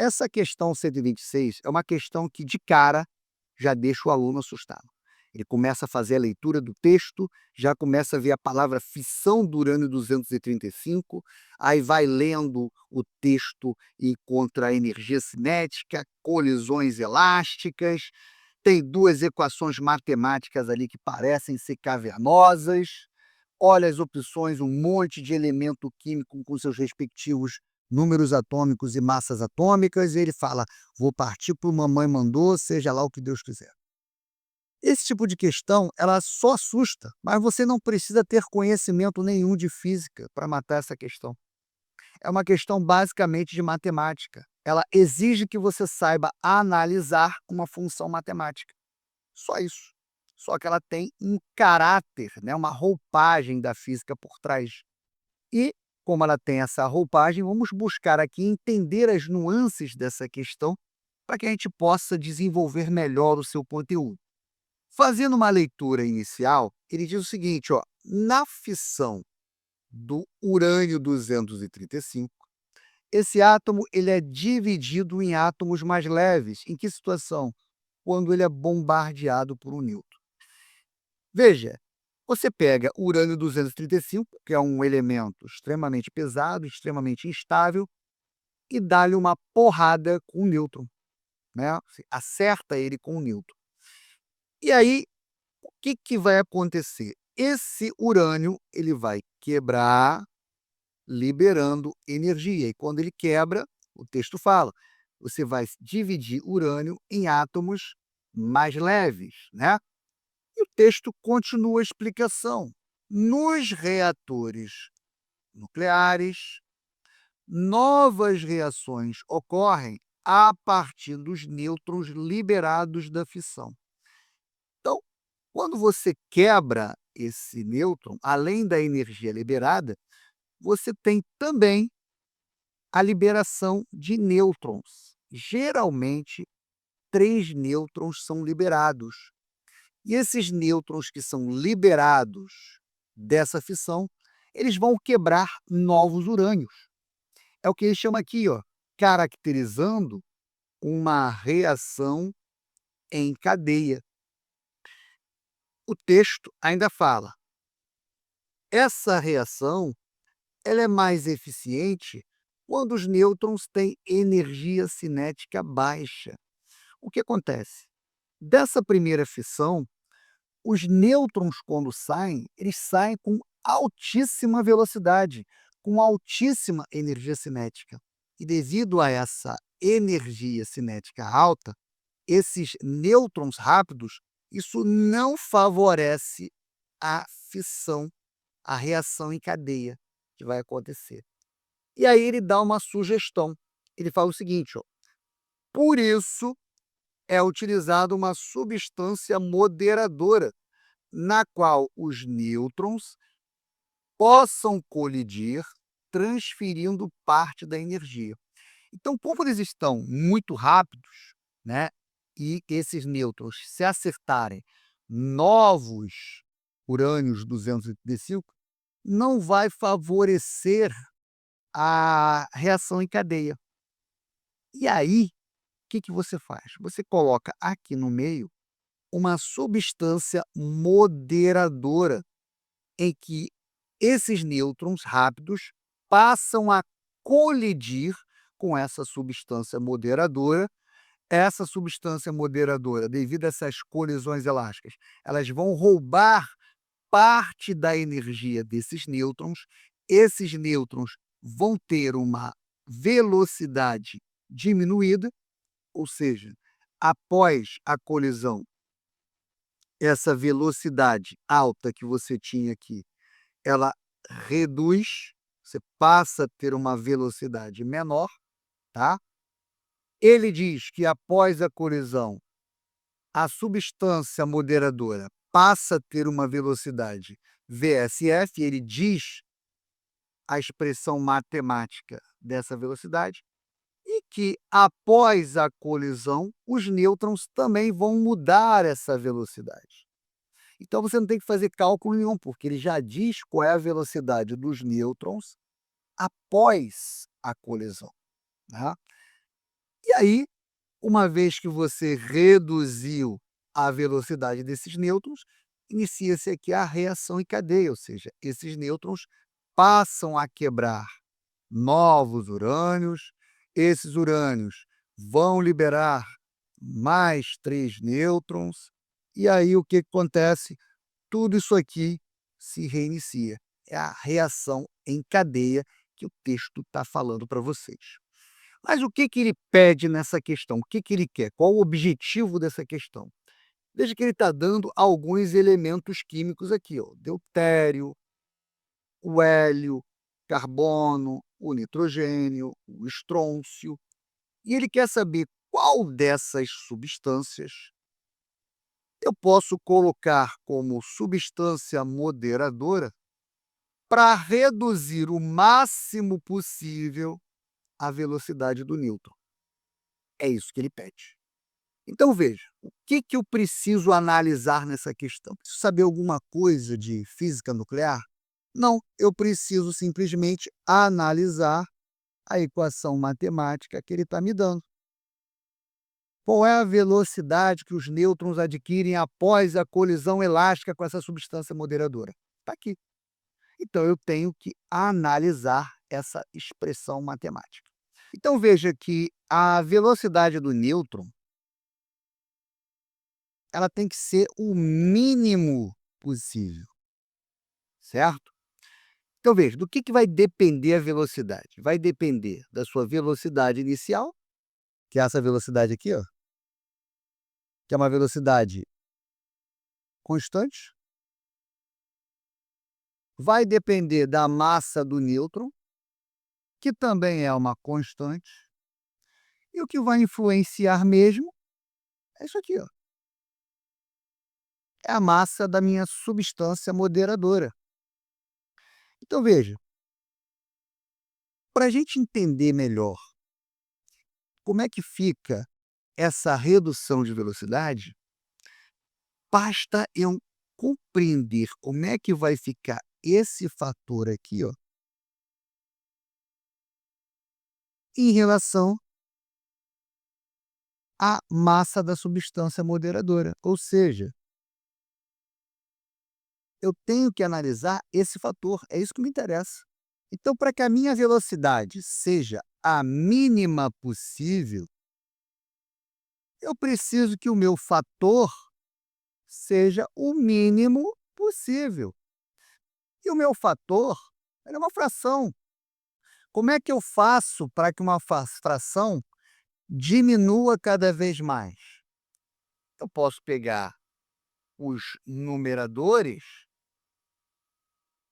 essa questão 126 é uma questão que, de cara, já deixa o aluno assustado. Ele começa a fazer a leitura do texto, já começa a ver a palavra fissão do urânio 235, aí vai lendo o texto e encontra a energia cinética, colisões elásticas, tem duas equações matemáticas ali que parecem ser cavernosas, olha as opções, um monte de elemento químico com seus respectivos números atômicos e massas atômicas, e ele fala: vou partir para o mamãe mandou, seja lá o que Deus quiser. Esse tipo de questão, ela só assusta, mas você não precisa ter conhecimento nenhum de física para matar essa questão. É uma questão basicamente de matemática. Ela exige que você saiba analisar uma função matemática. Só isso. Só que ela tem um caráter, né, uma roupagem da física por trás. E, como ela tem essa roupagem, vamos buscar aqui entender as nuances dessa questão para que a gente possa desenvolver melhor o seu conteúdo. Fazendo uma leitura inicial, ele diz o seguinte, ó, na fissão do urânio 235, esse átomo ele é dividido em átomos mais leves. Em que situação? Quando ele é bombardeado por um nêutron. Veja, você pega o urânio 235, que é um elemento extremamente pesado, extremamente instável, e dá-lhe uma porrada com um nêutron, né? Você acerta ele com um nêutron. E aí, o que que vai acontecer? Esse urânio ele vai quebrar, liberando energia. E quando ele quebra, o texto fala, você vai dividir urânio em átomos mais leves, né? E o texto continua a explicação. Nos reatores nucleares, novas reações ocorrem a partir dos nêutrons liberados da fissão. Então, quando você quebra esse nêutron, além da energia liberada, você tem também a liberação de nêutrons. Geralmente, 3 nêutrons são liberados. E esses nêutrons que são liberados dessa fissão, eles vão quebrar novos urânios. É o que ele chama aqui, ó, caracterizando uma reação em cadeia. O texto ainda fala, essa reação ela é mais eficiente quando os nêutrons têm energia cinética baixa. O que acontece? Dessa primeira fissão, os nêutrons, quando saem, eles saem com altíssima velocidade, com altíssima energia cinética. E devido a essa energia cinética alta, esses nêutrons rápidos, isso não favorece a fissão, a reação em cadeia que vai acontecer. E aí ele dá uma sugestão. Ele fala o seguinte, ó, por isso é utilizada uma substância moderadora, na qual os nêutrons possam colidir, transferindo parte da energia. Então, como eles estão muito rápidos, né, e esses nêutrons se acertarem novos urânios 235, não vai favorecer a reação em cadeia. E aí, o que que você faz? Você coloca aqui no meio uma substância moderadora, em que esses nêutrons rápidos passam a colidir com essa substância moderadora. Essa substância moderadora, devido a essas colisões elásticas, elas vão roubar parte da energia desses nêutrons. Esses nêutrons vão ter uma velocidade diminuída, ou seja, após a colisão, essa velocidade alta que você tinha aqui, ela reduz, você passa a ter uma velocidade menor, tá? Ele diz que após a colisão, a substância moderadora passa a ter uma velocidade VSF, ele diz a expressão matemática dessa velocidade, e que após a colisão, os nêutrons também vão mudar essa velocidade. Então você não tem que fazer cálculo nenhum, porque ele já diz qual é a velocidade dos nêutrons após a colisão, né? E aí, uma vez que você reduziu a velocidade desses nêutrons, inicia-se aqui a reação em cadeia, ou seja, esses nêutrons passam a quebrar novos urânios, esses urânios vão liberar mais 3 nêutrons, e aí o que acontece? Tudo isso aqui se reinicia. É a reação em cadeia que o texto está falando para vocês. Mas o que que ele pede nessa questão? O que que ele quer? Qual o objetivo dessa questão? Veja que ele está dando alguns elementos químicos aqui, ó, deutério, o hélio, carbono, o nitrogênio, o estrôncio, e ele quer saber qual dessas substâncias eu posso colocar como substância moderadora para reduzir o máximo possível a velocidade do nêutron. É isso que ele pede. Então veja, o que que eu preciso analisar nessa questão? Preciso saber alguma coisa de física nuclear? Não, eu preciso simplesmente analisar a equação matemática que ele está me dando. Qual é a velocidade que os nêutrons adquirem após a colisão elástica com essa substância moderadora? Está aqui. Então eu tenho que analisar essa expressão matemática. Então veja que a velocidade do nêutron ela tem que ser o mínimo possível, certo? Então veja, do que vai depender a velocidade? Vai depender da sua velocidade inicial, que é essa velocidade aqui, ó, que é uma velocidade constante. Vai depender da massa do nêutron, que também é uma constante. E o que vai influenciar mesmo é isso aqui, ó, é a massa da minha substância moderadora. Então veja, para a gente entender melhor como é que fica essa redução de velocidade, basta eu compreender como é que vai ficar esse fator aqui, ó, em relação à massa da substância moderadora. Ou seja, eu tenho que analisar esse fator, é isso que me interessa. Então, para que a minha velocidade seja a mínima possível, eu preciso que o meu fator seja o mínimo possível. E o meu fator ele é uma fração. Como é que eu faço para que uma fração diminua cada vez mais? Eu posso pegar os numeradores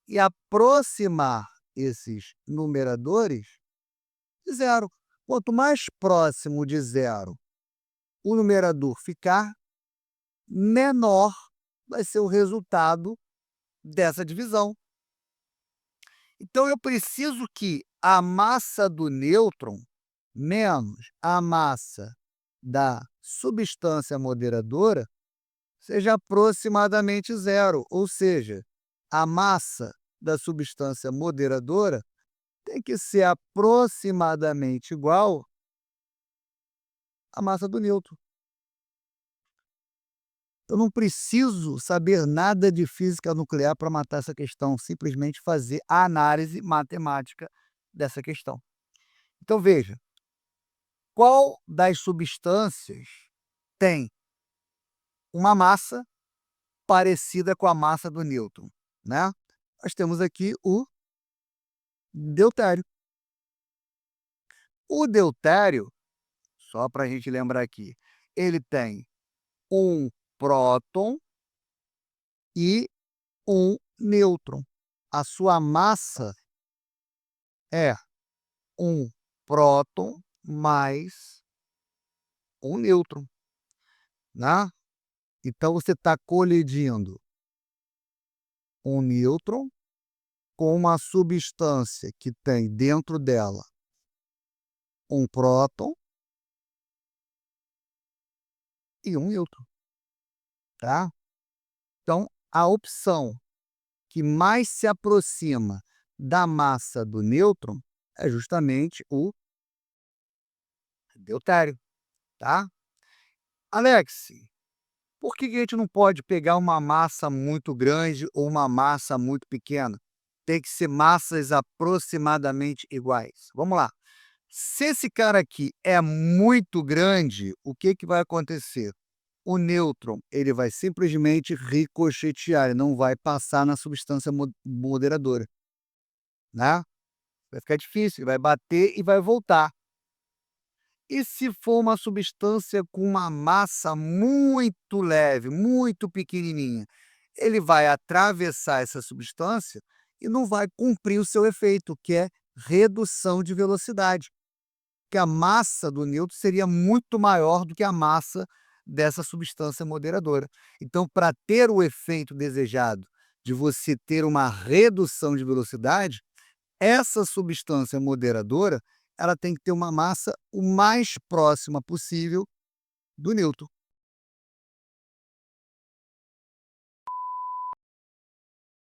e aproximar esses numeradores de zero. Quanto mais próximo de zero o numerador ficar, menor vai ser o resultado dessa divisão. Então eu preciso que a massa do nêutron menos a massa da substância moderadora seja aproximadamente zero, ou seja, a massa da substância moderadora tem que ser aproximadamente igual à massa do nêutron. Eu não preciso saber nada de física nuclear para matar essa questão, simplesmente fazer a análise matemática dessa questão. Então veja, qual das substâncias tem uma massa parecida com a massa do nêutron, né? Nós temos aqui o deutério. O deutério, só para a gente lembrar aqui, ele tem um próton e um nêutron. A sua massa é um próton mais um nêutron, né? Então você está colidindo um nêutron com uma substância que tem dentro dela um próton e um nêutron, tá? Então a opção que mais se aproxima da massa do nêutron é justamente o Deutério, tá? Alex, por que que a gente não pode pegar uma massa muito grande ou uma massa muito pequena? Tem que ser massas aproximadamente iguais. Vamos lá. Se esse cara aqui é muito grande, o que que vai acontecer? O nêutron, ele vai simplesmente ricochetear, ele não vai passar na substância moderadora, né? Vai ficar difícil, ele vai bater e vai voltar. E se for uma substância com uma massa muito leve, muito pequenininha, ele vai atravessar essa substância e não vai cumprir o seu efeito, que é redução de velocidade, que a massa do nêutron seria muito maior do que a massa dessa substância moderadora. Então, para ter o efeito desejado de você ter uma redução de velocidade, essa substância moderadora, ela tem que ter uma massa o mais próxima possível do nêutron.